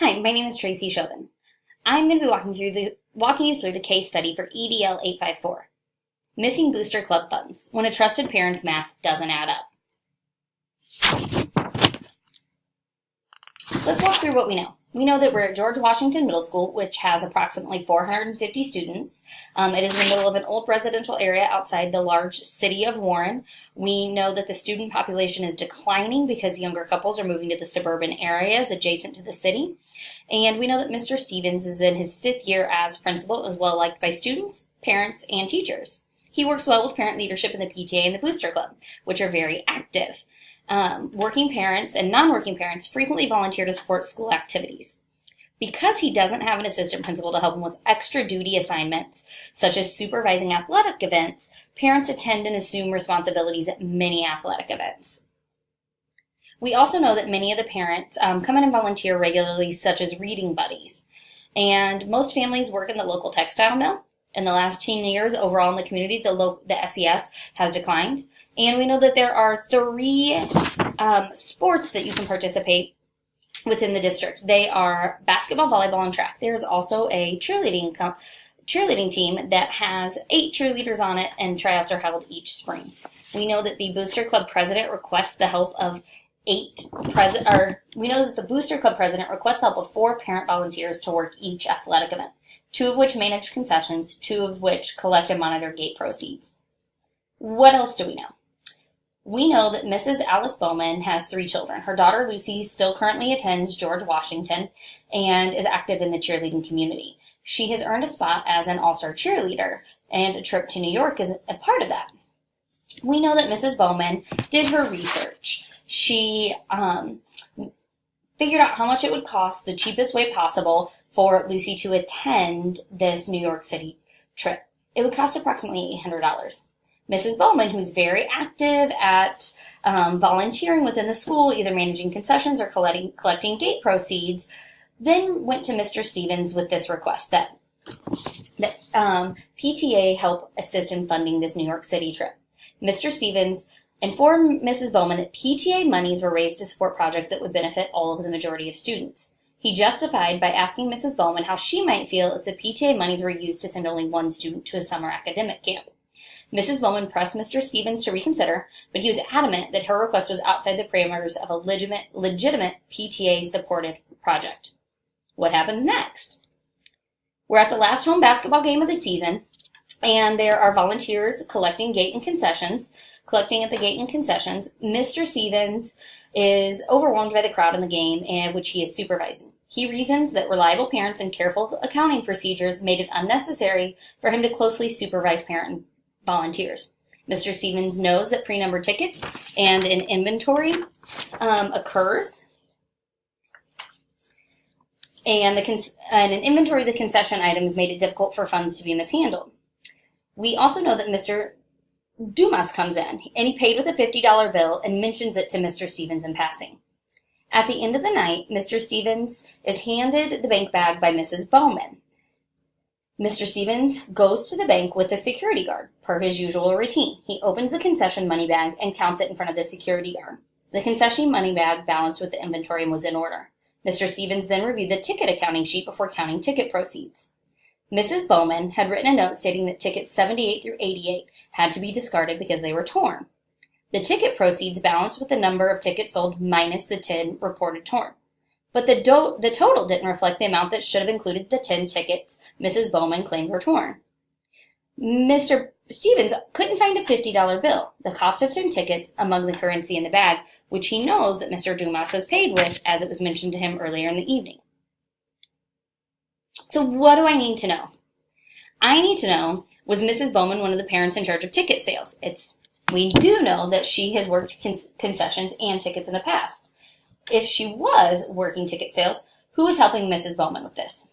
Hi, my name is Tracy Chauvin. I'm going to be walking you through the case study for EDL 854, Missing Booster Club Funds, when a trusted parent's math doesn't add up. Let's walk through what we know. We know that we're at George Washington Middle School, which has approximately 450 students. It is in the middle of an old residential area outside the large city of Warren. We know that the student population is declining because younger couples are moving to the suburban areas adjacent to the city. And we know that Mr. Stevens is in his 5th year as principal and is well liked by students, parents, and teachers. He works well with parent leadership in the PTA and the Booster Club, which are very active. Working parents and non-working parents frequently volunteer to support school activities. Because he doesn't have an assistant principal to help him with extra duty assignments, such as supervising athletic events, parents attend and assume responsibilities at many athletic events. We also know that many of the parents come in and volunteer regularly, such as reading buddies. And most families work in the local textile mill. In the last 10 years, overall in the community, the SES has declined. And we know that there are 3 sports that you can participate within the district. They are basketball, volleyball, and track. There's also a cheerleading team that has 8 cheerleaders on it, and tryouts are held each spring. We know that the Booster Club president requests the help of 4 parent volunteers to work each athletic event, 2 of which manage concessions, 2 of which collect and monitor gate proceeds. What else do we know? We know that Mrs. Alice Bowman has 3 children. Her daughter Lucy still currently attends George Washington and is active in the cheerleading community. She has earned a spot as an all-star cheerleader, and a trip to New York is a part of that. We know that Mrs. Bowman did her research. She figured out how much it would cost the cheapest way possible for Lucy to attend this New York City trip. It would cost approximately $800. Mrs. Bowman, who's very active at volunteering within the school, either managing concessions or collecting gate proceeds, then went to Mr. Stevens with this request that PTA help assist in funding this New York City trip. Mr. Stevens informed Mrs. Bowman that PTA monies were raised to support projects that would benefit all of the majority of students. He justified by asking Mrs. Bowman how she might feel if the PTA monies were used to send only 1 student to a summer academic camp. Mrs. Bowman pressed Mr. Stevens to reconsider, but he was adamant that her request was outside the parameters of a legitimate PTA-supported project. What happens next? We're at the last home basketball game of the season, and there are volunteers collecting at the gate and concessions. Mr. Stevens is overwhelmed by the crowd in the game, which he is supervising. He reasons that reliable parents and careful accounting procedures made it unnecessary for him to closely supervise parent volunteers. Mr. Stevens knows that pre-numbered tickets and an inventory occurs, and an inventory of the concession items made it difficult for funds to be mishandled. We also know that Mr. Dumas comes in, and he paid with a $50 bill and mentions it to Mr. Stevens in passing. At the end of the night, Mr. Stevens is handed the bank bag by Mrs. Bowman. Mr. Stevens goes to the bank with a security guard, per his usual routine. He opens the concession money bag and counts it in front of the security guard. The concession money bag balanced with the inventory and was in order. Mr. Stevens then reviewed the ticket accounting sheet before counting ticket proceeds. Mrs. Bowman had written a note stating that tickets 78 through 88 had to be discarded because they were torn. The ticket proceeds balanced with the number of tickets sold minus the 10 reported torn. But the total didn't reflect the amount that should have included the 10 tickets Mrs. Bowman claimed were torn. Mr. Stevens couldn't find a $50 bill, the cost of 10 tickets among the currency in the bag, which he knows that Mr. Dumas was paid with, as it was mentioned to him earlier in the evening. So what do I need to know? I need to know, was Mrs. Bowman one of the parents in charge of ticket sales? We do know that she has worked concessions and tickets in the past. If she was working ticket sales, who was helping Mrs. Bowman with this?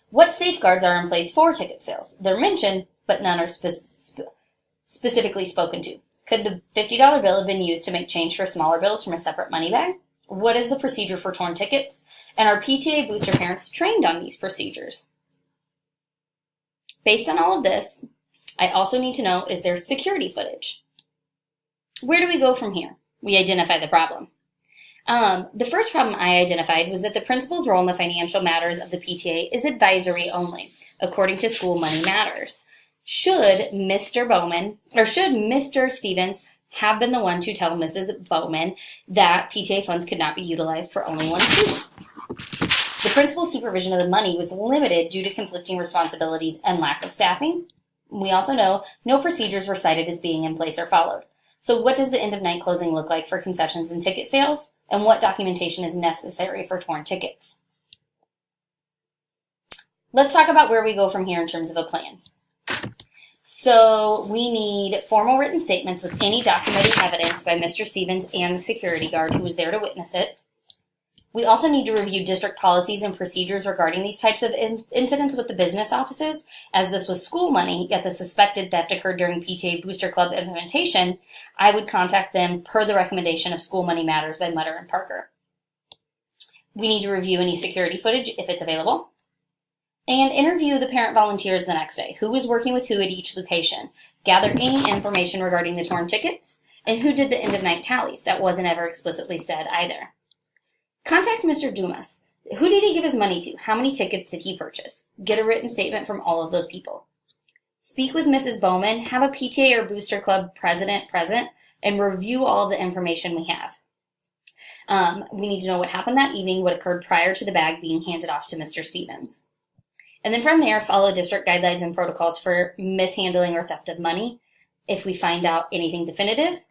What safeguards are in place for ticket sales? They're mentioned, but none are specifically spoken to. Could the $50 bill have been used to make change for smaller bills from a separate money bag? What is the procedure for torn tickets? And are PTA booster parents trained on these procedures? Based on all of this, I also need to know, is there security footage? Where do we go from here? We identify the problem. The first problem I identified was that the principal's role in the financial matters of the PTA is advisory only, according to School Money Matters. Should Mr. Stevens have been the one to tell Mrs. Bowman that PTA funds could not be utilized for only one student? The principal's supervision of the money was limited due to conflicting responsibilities and lack of staffing. We also know no procedures were cited as being in place or followed. So what does the end of night closing look like for concessions and ticket sales? And what documentation is necessary for torn tickets? Let's talk about where we go from here in terms of a plan. So we need formal written statements with any documented evidence by Mr. Stevens and the security guard who was there to witness it. We also need to review district policies and procedures regarding these types of incidents with the business offices. As this was school money, yet the suspected theft occurred during PTA Booster Club implementation, I would contact them per the recommendation of School Money Matters by Mutter and Parker. We need to review any security footage if it's available. And interview the parent volunteers the next day. Who was working with who at each location? Gather any information regarding the torn tickets. And who did the end of night tallies? That wasn't ever explicitly said either. Contact Mr. Dumas. Who did he give his money to? How many tickets did he purchase? Get a written statement from all of those people. Speak with Mrs. Bowman. Have a PTA or Booster Club president present and review all of the information we have. We need to know what happened that evening, what occurred prior to the bag being handed off to Mr. Stevens. And then from there, follow district guidelines and protocols for mishandling or theft of money if we find out anything definitive.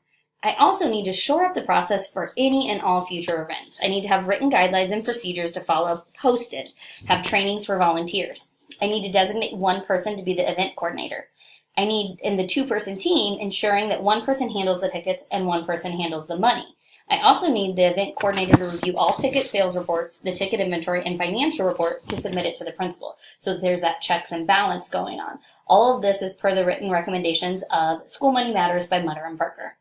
I also need to shore up the process for any and all future events. I need to have written guidelines and procedures to follow posted, have trainings for volunteers. I need to designate one person to be the event coordinator. I need, in the two-person team, ensuring that one person handles the tickets and one person handles the money. I also need the event coordinator to review all ticket sales reports, the ticket inventory, and financial report to submit it to the principal. So there's that checks and balance going on. All of this is per the written recommendations of School Money Matters by Mutter and Parker.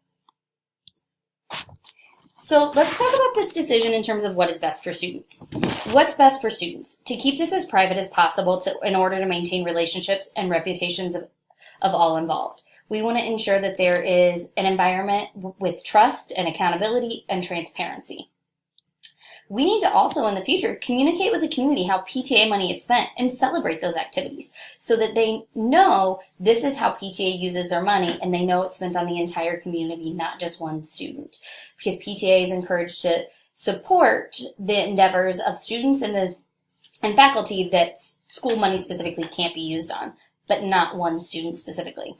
So let's talk about this decision in terms of what is best for students. What's best for students? To keep this as private as possible in order to maintain relationships and reputations of all involved. We want to ensure that there is an environment with trust and accountability and transparency. We need to also, in the future, communicate with the community how PTA money is spent and celebrate those activities so that they know this is how PTA uses their money and they know it's spent on the entire community, not just one student. Because PTA is encouraged to support the endeavors of students and faculty that school money specifically can't be used on, but not one student specifically.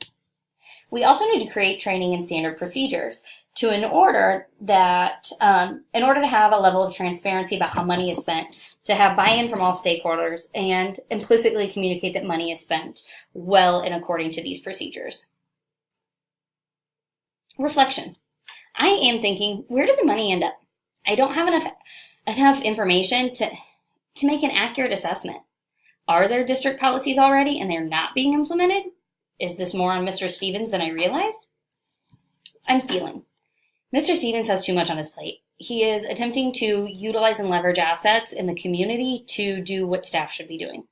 We also need to create training and standard procedures in order to have a level of transparency about how money is spent, to have buy-in from all stakeholders, and implicitly communicate that money is spent well and according to these procedures. Reflection. I am thinking, where did the money end up? I don't have enough information to make an accurate assessment. Are there district policies already and they're not being implemented? Is this more on Mr. Stevens than I realized? I'm feeling Mr. Stevens has too much on his plate. He is attempting to utilize and leverage assets in the community to do what staff should be doing.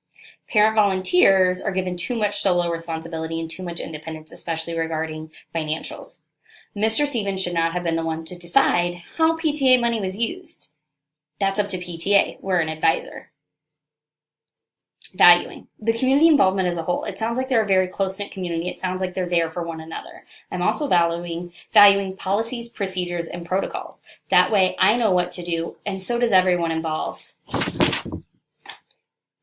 Parent volunteers are given too much solo responsibility and too much independence, especially regarding financials. Mr. Stevens should not have been the one to decide how PTA money was used. That's up to PTA. We're an advisor. Valuing the community involvement as a whole. It sounds like they're a very close-knit community. It sounds like they're there for one another. I'm also valuing policies, procedures, and protocols. That way I know what to do, and so does everyone involved.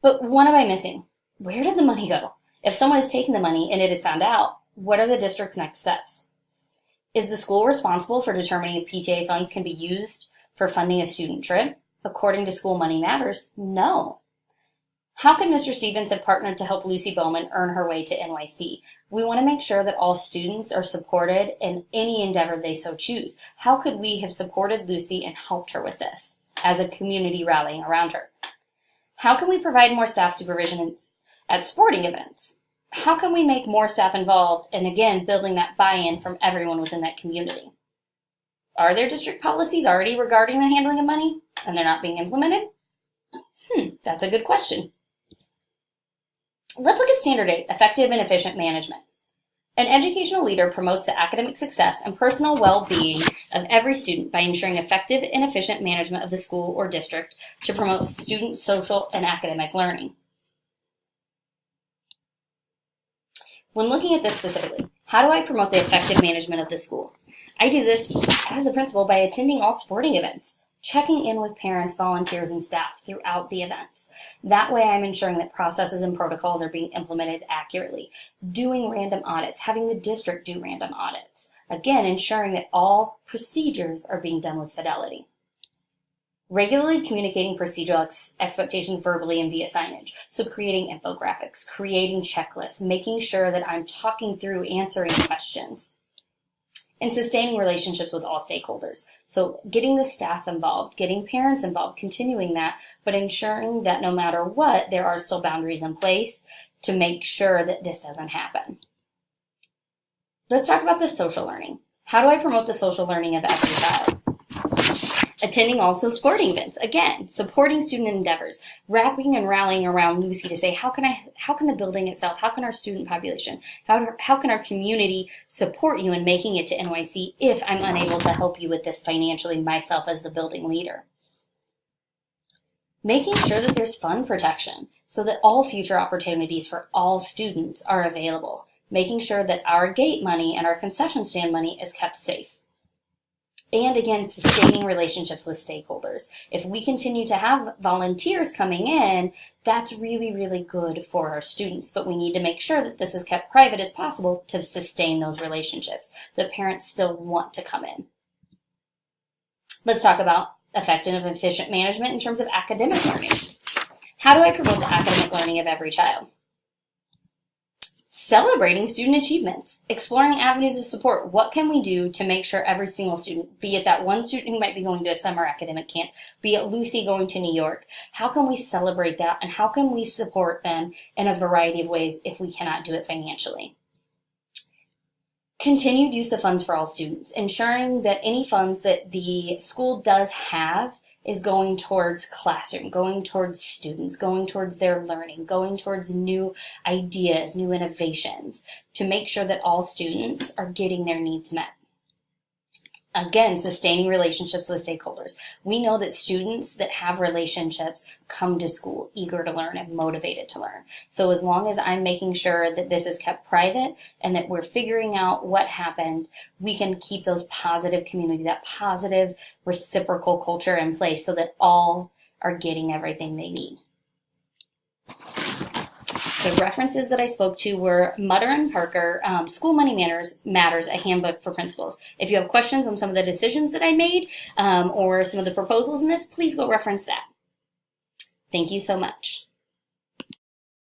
But what am I missing? Where did the money go? If someone has taken the money and it is found out, what are the district's next steps? Is the school responsible for determining if PTA funds can be used for funding a student trip? According to School Money Matters, no. How could Mr. Stevens have partnered to help Lucy Bowman earn her way to NYC? We want to make sure that all students are supported in any endeavor they so choose. How could we have supported Lucy and helped her with this as a community rallying around her? How can we provide more staff supervision at sporting events? How can we make more staff involved and, again, building that buy-in from everyone within that community? Are there district policies already regarding the handling of money and they're not being implemented? That's a good question. Let's look at Standard 8, effective and efficient management. An educational leader promotes the academic success and personal well-being of every student by ensuring effective and efficient management of the school or district to promote student social and academic learning. When looking at this specifically, how do I promote the effective management of the school? I do this as the principal by attending all sporting events, checking in with parents, volunteers, and staff throughout the events. That way I'm ensuring that processes and protocols are being implemented accurately, doing random audits, having the district do random audits. Again, ensuring that all procedures are being done with fidelity. Regularly communicating procedural expectations verbally and via signage. So creating infographics, creating checklists, making sure that I'm talking through answering questions. And sustaining relationships with all stakeholders. So getting the staff involved, getting parents involved, continuing that, but ensuring that no matter what, there are still boundaries in place to make sure that this doesn't happen. Let's talk about the social learning. How do I promote the social learning of every child? Attending also sporting events. Again, supporting student endeavors, wrapping and rallying around Lucy to say, how can the building itself, how can our student population, how can our community support you in making it to NYC if I'm unable to help you with this financially myself as the building leader? Making sure that there's fund protection so that all future opportunities for all students are available. Making sure that our gate money and our concession stand money is kept safe. And again, sustaining relationships with stakeholders. If we continue to have volunteers coming in, that's really, really good for our students. But we need to make sure that this is kept private as possible to sustain those relationships, that parents still want to come in. Let's talk about effective and efficient management in terms of academic learning. How do I promote the academic learning of every child? Celebrating student achievements, exploring avenues of support. What can we do to make sure every single student, be it that one student who might be going to a summer academic camp, be it Lucy going to New York, how can we celebrate that and how can we support them in a variety of ways if we cannot do it financially? Continued use of funds for all students, ensuring that any funds that the school does have is going towards classroom, going towards students, going towards their learning, going towards new ideas, new innovations, to make sure that all students are getting their needs met. Again, sustaining relationships with stakeholders. We know that students that have relationships come to school eager to learn and motivated to learn. So as long as I'm making sure that this is kept private and that we're figuring out what happened, we can keep those positive community, that positive reciprocal culture in place so that all are getting everything they need. The references that I spoke to were Mutter and Parker, School Money Matters, a handbook for principals. If you have questions on some of the decisions that I made or some of the proposals in this, please go reference that. Thank you so much.